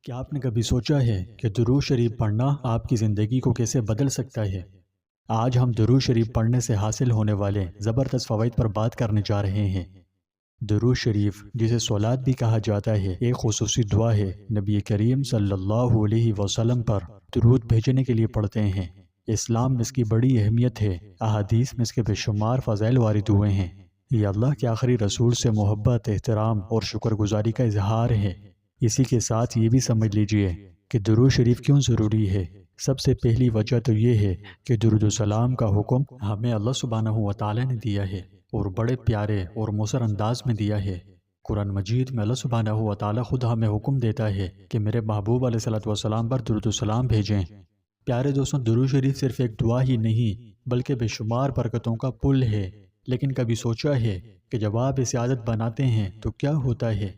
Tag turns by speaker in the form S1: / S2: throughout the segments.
S1: کیا آپ نے کبھی سوچا ہے کہ درود شریف پڑھنا آپ کی زندگی کو کیسے بدل سکتا ہے؟ آج ہم درود شریف پڑھنے سے حاصل ہونے والے زبردست فوائد پر بات کرنے جا رہے ہیں۔ درود شریف، جسے صلوات بھی کہا جاتا ہے، ایک خصوصی دعا ہے۔ نبی کریم صلی اللہ علیہ وسلم پر درود بھیجنے کے لیے پڑھتے ہیں۔ اسلام میں اس کی بڑی اہمیت ہے۔ احادیث میں اس کے بے شمار فضائل وارد ہوئے ہیں۔ یہ اللہ کے آخری رسول سے محبت، احترام اور شکر گزاری کا اظہار ہے۔ اسی کے ساتھ یہ بھی سمجھ لیجئے کہ درود شریف کیوں ضروری ہے۔ سب سے پہلی وجہ تو یہ ہے کہ درود و سلام کا حکم ہمیں اللہ سبحانہ و تعالی نے دیا ہے، اور بڑے پیارے اور مؤثر انداز میں دیا ہے۔ قرآن مجید میں اللہ سبحانہ و تعالی خود ہمیں حکم دیتا ہے کہ میرے محبوب علیہ الصلوۃ والسلام پر درود و سلام بھیجیں۔ پیارے دوستوں، درود شریف صرف ایک دعا ہی نہیں بلکہ بے شمار برکتوں کا پل ہے۔ لیکن کبھی سوچا ہے کہ جب آپ اسے عادت بناتے ہیں تو کیا ہوتا ہے؟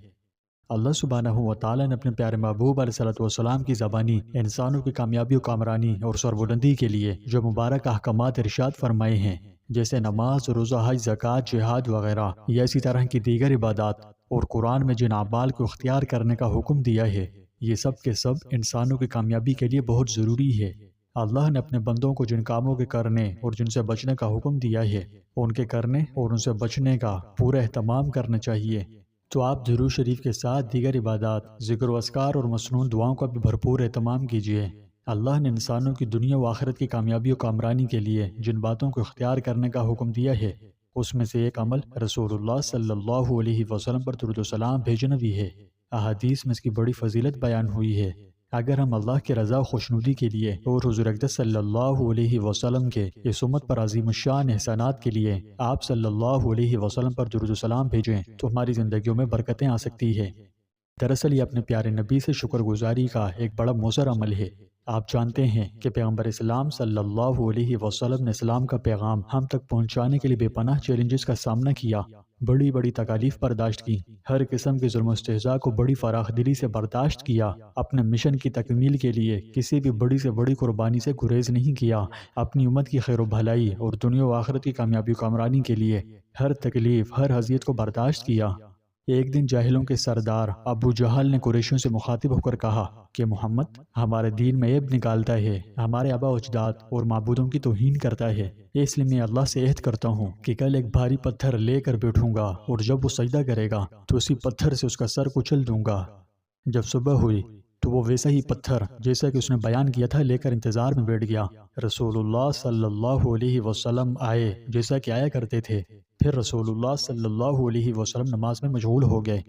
S1: اللہ سبحانہ و تعالی نے اپنے پیارے محبوب علیہ الصلوۃ والسلام کی زبانی انسانوں کی کامیابی و کامرانی اور سربلندی کے لیے جو مبارک احکامات ارشاد فرمائے ہیں، جیسے نماز، روزہ، حج، زکوٰۃ، جہاد وغیرہ، یا اسی طرح کی دیگر عبادات، اور قرآن میں جن اعمال کو اختیار کرنے کا حکم دیا ہے، یہ سب کے سب انسانوں کی کامیابی کے لیے بہت ضروری ہے۔ اللہ نے اپنے بندوں کو جن کاموں کے کرنے اور جن سے بچنے کا حکم دیا ہے، ان کے کرنے اور ان سے بچنے کا پورا اہتمام کرنا چاہیے۔ تو آپ درود شریف کے ساتھ دیگر عبادات، ذکر و اذکار اور مسنون دعاؤں کا بھی بھرپور اہتمام کیجیے۔ اللہ نے انسانوں کی دنیا و آخرت کی کامیابی و کامرانی کے لیے جن باتوں کو اختیار کرنے کا حکم دیا ہے، اس میں سے ایک عمل رسول اللہ صلی اللہ علیہ وسلم پر درود و سلام بھیجنا بھی ہے۔ احادیث میں اس کی بڑی فضیلت بیان ہوئی ہے۔ اگر ہم اللہ کے رضا و خوشنودی کے لیے اور حضور اقدس صلی اللہ علیہ وسلم کے اس امت پر عظیم الشان احسانات کے لیے آپ صلی اللہ علیہ وسلم پر درود و سلام بھیجیں تو ہماری زندگیوں میں برکتیں آ سکتی ہے۔ دراصل یہ اپنے پیارے نبی سے شکر گزاری کا ایک بڑا مؤثر عمل ہے۔ آپ جانتے ہیں کہ پیغمبر اسلام صلی اللہ علیہ وسلم نے اسلام کا پیغام ہم تک پہنچانے کے لیے بے پناہ چیلنجز کا سامنا کیا، بڑی بڑی تکالیف برداشت کی، ہر قسم کے ظلم و استہزاء کو بڑی فراخ دلی سے برداشت کیا، اپنے مشن کی تکمیل کے لیے کسی بھی بڑی سے بڑی قربانی سے گریز نہیں کیا، اپنی امت کی خیر و بھلائی اور دنیا و آخرت کی کامیابی و کامرانی کے لیے ہر تکلیف، ہر اذیت کو برداشت کیا۔ ایک دن جاہلوں کے سردار ابو جہل نے قریشیوں سے مخاطب ہو کر کہا کہ محمد ہمارے دین میں عیب نکالتا ہے، ہمارے آباء و اجداد اور معبودوں کی توہین کرتا ہے، اس لیے میں اللہ سے عہد کرتا ہوں کہ کل ایک بھاری پتھر لے کر بیٹھوں گا، اور جب وہ سجدہ کرے گا تو اسی پتھر سے اس کا سر کچل دوں گا۔ جب صبح ہوئی تو وہ ویسا ہی پتھر جیسا کہ اس نے بیان کیا تھا لے کر انتظار میں بیٹھ گیا۔ رسول اللہ صلی اللہ علیہ وسلم آئے جیسا کہ آیا کرتے تھے۔ پھر رسول اللہ صلی اللہ علیہ وسلم نماز میں مشغول ہو گئے۔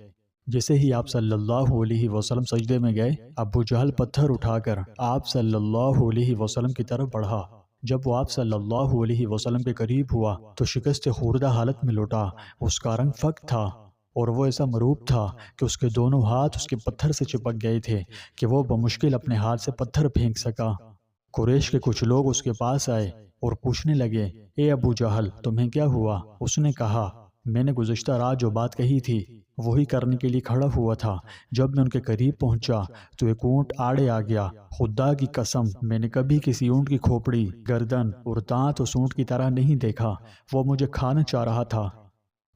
S1: جیسے ہی آپ صلی اللہ علیہ وسلم سجدے میں گئے، ابو جہل پتھر اٹھا کر آپ صلی اللہ علیہ وسلم کی طرف بڑھا۔ جب وہ آپ صلی اللہ علیہ وسلم کے قریب ہوا تو شکست خوردہ حالت میں لوٹا۔ اس کا رنگ فک تھا اور وہ ایسا مروب تھا کہ اس کے دونوں ہاتھ اس کے پتھر سے چپک گئے تھے کہ وہ بمشکل اپنے ہاتھ سے پتھر پھینک سکا۔ قریش کے کچھ لوگ اس کے پاس آئے اور پوچھنے لگے، اے ابو جہل، تمہیں کیا ہوا؟ اس نے کہا، میں نے گزشتہ رات جو بات کہی تھی وہی کرنے کے لیے کھڑا ہوا تھا۔ جب میں ان کے قریب پہنچا تو ایک اونٹ آڑے آ گیا۔ خدا کی قسم، میں نے کبھی کسی اونٹ کی کھوپڑی، گردن اور دانت اس اونٹ کی طرح نہیں دیکھا۔ وہ مجھے کھانا چاہ رہا تھا۔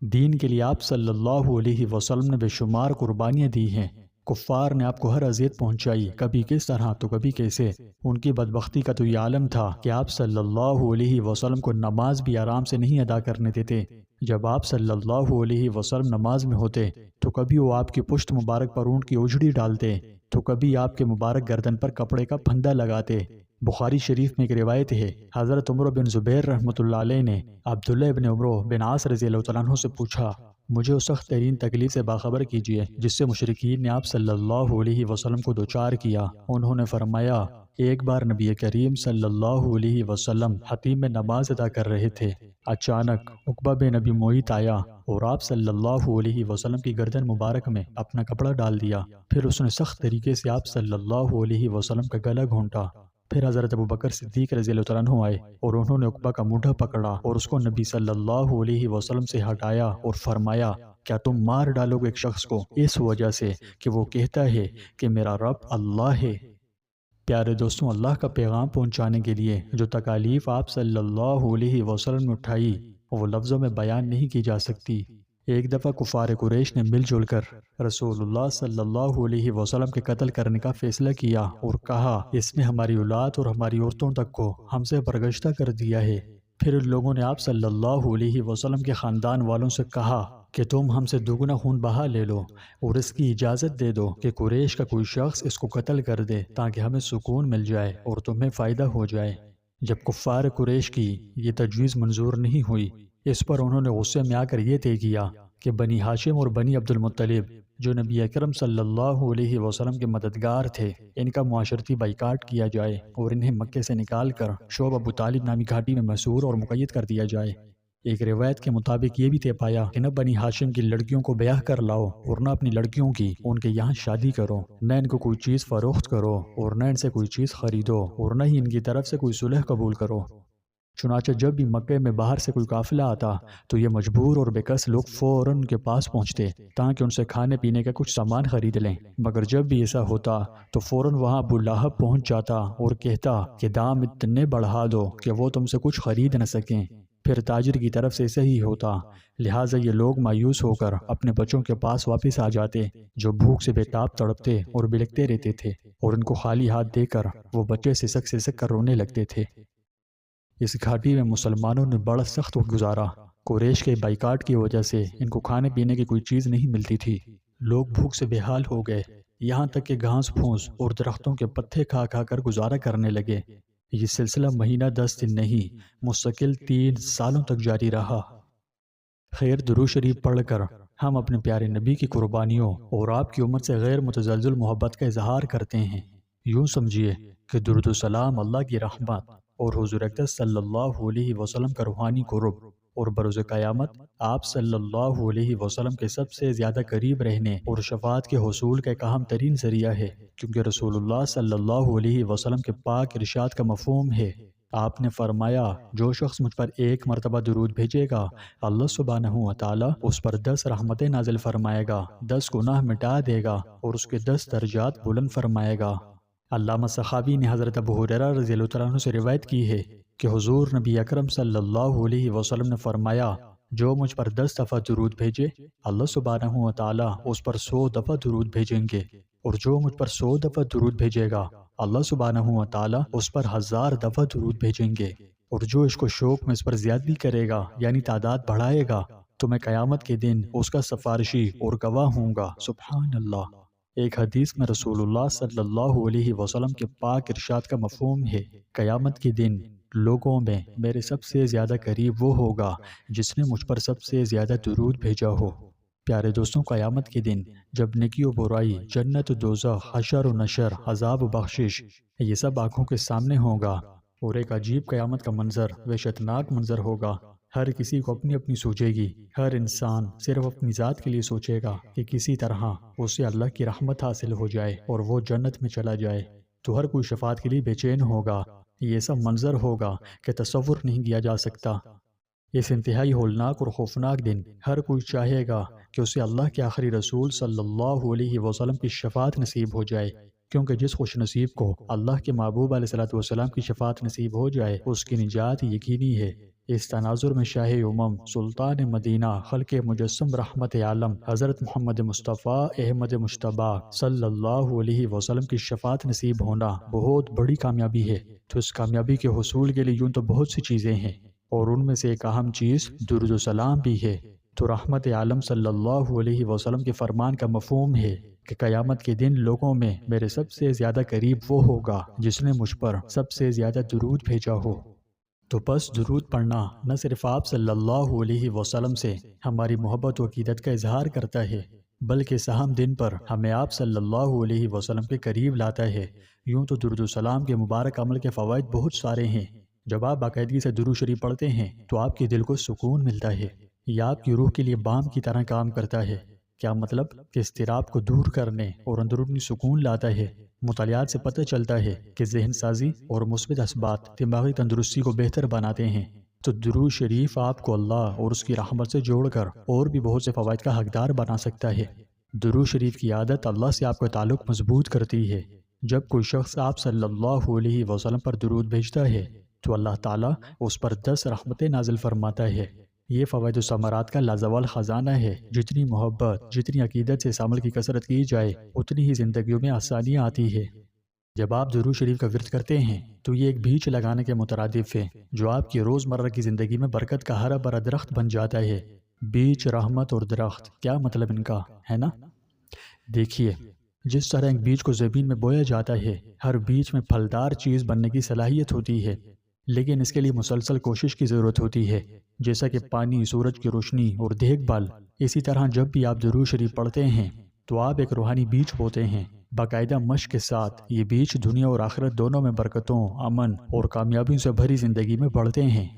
S1: دین کے لیے آپ صلی اللہ علیہ وسلم نے بے شمار قربانیاں دی ہیں۔ کفار نے آپ کو ہر اذیت پہنچائی، کبھی کس طرح تو کبھی کیسے۔ ان کی بدبختی کا تو یہ عالم تھا کہ آپ صلی اللہ علیہ وسلم کو نماز بھی آرام سے نہیں ادا کرنے دیتے۔ جب آپ صلی اللہ علیہ وسلم نماز میں ہوتے تو کبھی وہ آپ کی پشت مبارک پر اونٹ کی اوجھڑی ڈالتے تو کبھی آپ کے مبارک گردن پر کپڑے کا پھندا لگاتے۔ بخاری شریف میں ایک روایت ہے، حضرت عمر بن زبیر رحمۃ اللہ علیہ نے عبداللہ بن عمرو بن عاص رضی اللہ تعالیٰ عنہ سے پوچھا، مجھے اس سخت ترین تکلیف سے باخبر کیجیے جس سے مشرکین نے آپ صلی اللہ علیہ وسلم کو دوچار کیا۔ انہوں نے فرمایا، ایک بار نبی کریم صلی اللہ علیہ وسلم حتیم میں نماز ادا کر رہے تھے۔ اچانک عقبہ بن ابی معیط آیا اور آپ صلی اللہ علیہ وسلم کی گردن مبارک میں اپنا کپڑا ڈال دیا۔ پھر اس نے سخت طریقے سے آپ صلی اللہ علیہ وسلم کا گلا گھونٹا۔ پھر حضرت ابوبکر صدیق رضی اللہ تعالیٰ عنہ آئے اور انہوں نے عقبہ کا مونڈھا پکڑا اور اس کو نبی صلی اللہ علیہ وسلم سے ہٹایا اور فرمایا، کیا تم مار ڈالو گے ایک شخص کو اس وجہ سے کہ وہ کہتا ہے کہ میرا رب اللہ ہے؟ پیارے دوستوں، اللہ کا پیغام پہنچانے کے لیے جو تکالیف آپ صلی اللہ علیہ وسلم نے اٹھائی وہ لفظوں میں بیان نہیں کی جا سکتی۔ ایک دفعہ کفار قریش نے مل جل کر رسول اللہ صلی اللہ علیہ وسلم کے قتل کرنے کا فیصلہ کیا اور کہا اس نے ہماری اولاد اور ہماری عورتوں تک کو ہم سے برگشتہ کر دیا ہے۔ پھر ان لوگوں نے آپ صلی اللہ علیہ وسلم کے خاندان والوں سے کہا کہ تم ہم سے دوگنا خون بہا لے لو اور اس کی اجازت دے دو کہ قریش کا کوئی شخص اس کو قتل کر دے تاکہ ہمیں سکون مل جائے اور تمہیں فائدہ ہو جائے۔ جب کفار قریش کی یہ تجویز منظور نہیں ہوئی، اس پر انہوں نے غصے میں آ کر یہ طے کیا کہ بنی ہاشم اور بنی عبد المطلب جو نبی اکرم صلی اللہ علیہ وسلم کے مددگار تھے، ان کا معاشرتی بائیکاٹ کیا جائے اور انہیں مکے سے نکال کر شعب ابو طالب نامی گھاٹی میں محصور اور مقید کر دیا جائے۔ ایک روایت کے مطابق یہ بھی طے پایا کہ نہ بنی ہاشم کی لڑکیوں کو بیاہ کر لاؤ اور نہ اپنی لڑکیوں کی ان کے یہاں شادی کرو، نہ ان کو کوئی چیز فروخت کرو اور نہ ان سے کوئی چیز خریدو اور نہ ہی ان کی طرف سے کوئی صلح قبول کرو۔ چنانچہ جب بھی مکے میں باہر سے کوئی قافلہ آتا تو یہ مجبور اور بےکس لوگ فوراً ان کے پاس پہنچتے تاکہ ان سے کھانے پینے کا کچھ سامان خرید لیں، مگر جب بھی ایسا ہوتا تو فوراً وہاں ابو لہب پہنچ جاتا اور کہتا کہ دام اتنے بڑھا دو کہ وہ تم سے کچھ خرید نہ سکیں۔ پھر تاجر کی طرف سے ایسا ہی ہوتا، لہٰذا یہ لوگ مایوس ہو کر اپنے بچوں کے پاس واپس آ جاتے جو بھوک سے بے تاب تڑپتے اور بلکتے رہتے تھے، اور ان کو خالی ہاتھ دے کر وہ بچے سسک سسک کر رونے لگتے تھے۔ اس گھاٹی میں مسلمانوں نے بڑا سخت وقت گزارا۔ قریش کے بائیکاٹ کی وجہ سے ان کو کھانے پینے کی کوئی چیز نہیں ملتی تھی۔ لوگ بھوک سے بے حال ہو گئے، یہاں تک کہ گھاس پھوس اور درختوں کے پتے کھا کھا کر گزارا کرنے لگے۔ یہ سلسلہ مہینہ 10 دن نہیں، مستقل 3 سالوں تک جاری رہا۔ خیر، درود شریف پڑھ کر ہم اپنے پیارے نبی کی قربانیوں اور آپ کی امت سے غیر متزلزل محبت کا اظہار کرتے ہیں۔ یوں سمجھیے کہ درود و سلام اللہ کی رحمت اور حضور اقدس صلی اللہ علیہ وسلم کا روحانی قرب اور بروز قیامت آپ صلی اللہ علیہ وسلم کے سب سے زیادہ قریب رہنے اور شفاعت کے حصول کا ایک اہم ترین ذریعہ ہے، کیونکہ رسول اللہ صلی اللہ علیہ وسلم کے پاک ارشاد کا مفہوم ہے۔ آپ نے فرمایا، جو شخص مجھ پر 1 مرتبہ درود بھیجے گا، اللہ سبحانہ و تعالی اس پر 10 رحمتیں نازل فرمائے گا، 10 گناہ مٹا دے گا اور اس کے 10 درجات بلند فرمائے گا۔ علامہ سخاوی نے حضرت ابو ہریرہ رضی اللہ عنہ سے روایت کی ہے کہ حضور نبی اکرم صلی اللہ علیہ وسلم نے فرمایا، جو مجھ پر 10 دفعہ درود بھیجے، اللہ سبحانہ و تعالی اس پر 100 دفعہ درود بھیجیں گے، اور جو مجھ پر 100 دفعہ درود بھیجے گا، اللہ سبحانہ و تعالی اس پر 1000 دفعہ درود بھیجیں گے، اور جو اس کو شوق میں اس پر زیادتی کرے گا یعنی تعداد بڑھائے گا تو میں قیامت کے دن اس کا سفارشی اور گواہ ہوں گا۔ سبحان اللہ۔ ایک حدیث میں رسول اللہ صلی اللہ علیہ وسلم کے پاک ارشاد کا مفہوم ہے، قیامت کے دن لوگوں میں میرے سب سے زیادہ قریب وہ ہوگا جس نے مجھ پر سب سے زیادہ درود بھیجا ہو۔ پیارے دوستوں، قیامت کے دن جب نیکی و برائی، جنت و دوزخ، حشر و نشر، عذاب و بخشش، یہ سب آنکھوں کے سامنے ہوگا اور ایک عجیب قیامت کا منظر، وحشتناک منظر ہوگا۔ ہر کسی کو اپنی اپنی سوچے گی، ہر انسان صرف اپنی ذات کے لیے سوچے گا کہ کسی طرح اسے اللہ کی رحمت حاصل ہو جائے اور وہ جنت میں چلا جائے، تو ہر کوئی شفاعت کے لیے بے چین ہوگا۔ یہ سب منظر ہوگا کہ تصور نہیں کیا جا سکتا۔ اس انتہائی ہولناک اور خوفناک دن ہر کوئی چاہے گا کہ اسے اللہ کے آخری رسول صلی اللہ علیہ وسلم کی شفاعت نصیب ہو جائے، کیونکہ جس خوش نصیب کو اللہ کے محبوب علیہ السلام کی شفاعت نصیب ہو جائے اس کی نجات یقینی ہے۔ اس تناظر میں شاہ امم، سلطان مدینہ، خلق مجسم، رحمت عالم، حضرت محمد مصطفیٰ احمد مجتبیٰ صلی اللہ علیہ وسلم کی شفاعت نصیب ہونا بہت بڑی کامیابی ہے۔ تو اس کامیابی کے حصول کے لیے یوں تو بہت سی چیزیں ہیں، اور ان میں سے ایک اہم چیز درود و سلام بھی ہے۔ تو رحمت عالم صلی اللہ علیہ وسلم کے فرمان کا مفہوم ہے کہ قیامت کے دن لوگوں میں میرے سب سے زیادہ قریب وہ ہوگا جس نے مجھ پر سب سے زیادہ درود بھیجا ہو۔ تو بس درود پڑھنا نہ صرف آپ صلی اللہ علیہ وسلم سے ہماری محبت و عقیدت کا اظہار کرتا ہے، بلکہ اس اہم دن پر ہمیں آپ صلی اللہ علیہ وسلم کے قریب لاتا ہے۔ یوں تو درود و سلام کے مبارک عمل کے فوائد بہت سارے ہیں۔ جب آپ باقاعدگی سے درود شریف پڑھتے ہیں تو آپ کے دل کو سکون ملتا ہے، یہ آپ کی روح کے لیے بام کی طرح کام کرتا ہے۔ کیا مطلب؟ کہ اضطراب کو دور کرنے اور اندرونی سکون لاتا ہے۔ مطالعات سے پتہ چلتا ہے کہ ذہن سازی اور مثبت اثبات دماغی تندرستی کو بہتر بناتے ہیں۔ تو درود شریف آپ کو اللہ اور اس کی رحمت سے جوڑ کر اور بھی بہت سے فوائد کا حقدار بنا سکتا ہے۔ درود شریف کی عادت اللہ سے آپ کا تعلق مضبوط کرتی ہے۔ جب کوئی شخص آپ صلی اللہ علیہ وسلم پر درود بھیجتا ہے تو اللہ تعالیٰ اس پر 10 رحمتیں نازل فرماتا ہے۔ یہ فوائد و ثمرات کا لازوال خزانہ ہے۔ جتنی محبت، جتنی عقیدت سے اس عمل کی کثرت کی جائے، اتنی ہی زندگیوں میں آسانیاں آتی ہے۔ جب آپ درود شریف کا ورد کرتے ہیں تو یہ ایک بیج لگانے کے مترادف ہے جو آپ کی روزمرہ کی زندگی میں برکت کا ہرا بھرا درخت بن جاتا ہے۔ بیج، رحمت اور درخت، کیا مطلب ان کا ہے نا؟ دیکھیے، جس طرح ایک بیج کو زمین میں بویا جاتا ہے، ہر بیج میں پھلدار چیز بننے کی صلاحیت ہوتی ہے، لیکن اس کے لیے مسلسل کوشش کی ضرورت ہوتی ہے، جیسا کہ پانی، سورج کی روشنی اور دیکھ بھال۔ اسی طرح جب بھی آپ درود شریف پڑھتے ہیں تو آپ ایک روحانی بیج بوتے ہیں۔ باقاعدہ مشق کے ساتھ یہ بیج دنیا اور آخرت دونوں میں برکتوں، امن اور کامیابیوں سے بھری زندگی میں بڑھتے ہیں۔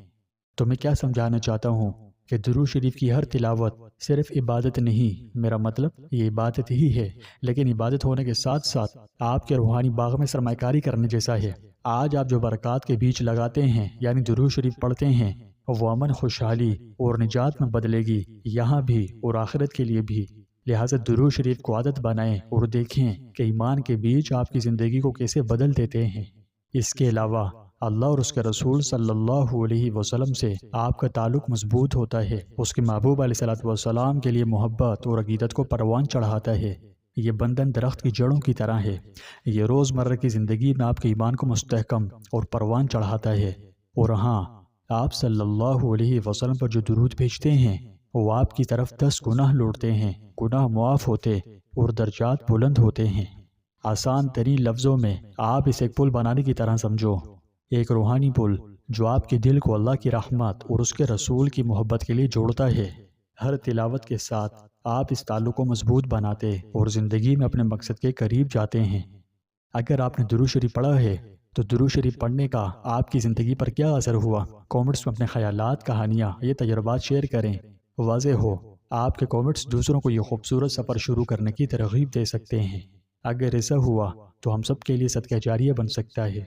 S1: تو میں کیا سمجھانا چاہتا ہوں کہ درود شریف کی ہر تلاوت صرف عبادت نہیں، میرا مطلب یہ عبادت ہی ہے، لیکن عبادت ہونے کے ساتھ ساتھ آپ کے روحانی باغ میں سرمایہ کاری کرنے جیسا ہے۔ آج آپ جو برکات کے بیج لگاتے ہیں، یعنی درود شریف پڑھتے ہیں، وہ امن، خوشحالی اور نجات میں بدلے گی، یہاں بھی اور آخرت کے لیے بھی۔ لہٰذا درود شریف کو عادت بنائیں اور دیکھیں کہ ایمان کے بیج آپ کی زندگی کو کیسے بدل دیتے ہیں۔ اس کے علاوہ اللہ اور اس کے رسول صلی اللہ علیہ وسلم سے آپ کا تعلق مضبوط ہوتا ہے، اس کے محبوب علیہ السلام کے لیے محبت اور عقیدت کو پروان چڑھاتا ہے۔ یہ بندھن درخت کی جڑوں کی طرح ہے، یہ روزمرہ کی زندگی میں آپ کے ایمان کو مستحکم اور پروان چڑھاتا ہے۔ اور ہاں، آپ صلی اللہ علیہ وسلم پر جو درود بھیجتے ہیں وہ آپ کی طرف 10 گناہ لوٹتے ہیں، گناہ معاف ہوتے اور درجات بلند ہوتے ہیں۔ آسان ترین لفظوں میں آپ اسے ایک پل بنانے کی طرح سمجھو، ایک روحانی پل جو آپ کے دل کو اللہ کی رحمت اور اس کے رسول کی محبت کے لیے جوڑتا ہے۔ ہر تلاوت کے ساتھ آپ اس تعلق کو مضبوط بناتے اور زندگی میں اپنے مقصد کے قریب جاتے ہیں۔ اگر آپ نے درود شریف پڑھا ہے تو درود شریف پڑھنے کا آپ کی زندگی پر کیا اثر ہوا؟ کامنٹس میں اپنے خیالات، کہانیاں، یہ تجربات شیئر کریں۔ واضح ہو، آپ کے کامنٹس دوسروں کو یہ خوبصورت سفر شروع کرنے کی ترغیب دے سکتے ہیں۔ اگر ایسا ہوا تو ہم سب کے لیے صدقہ جاریہ بن سکتا ہے۔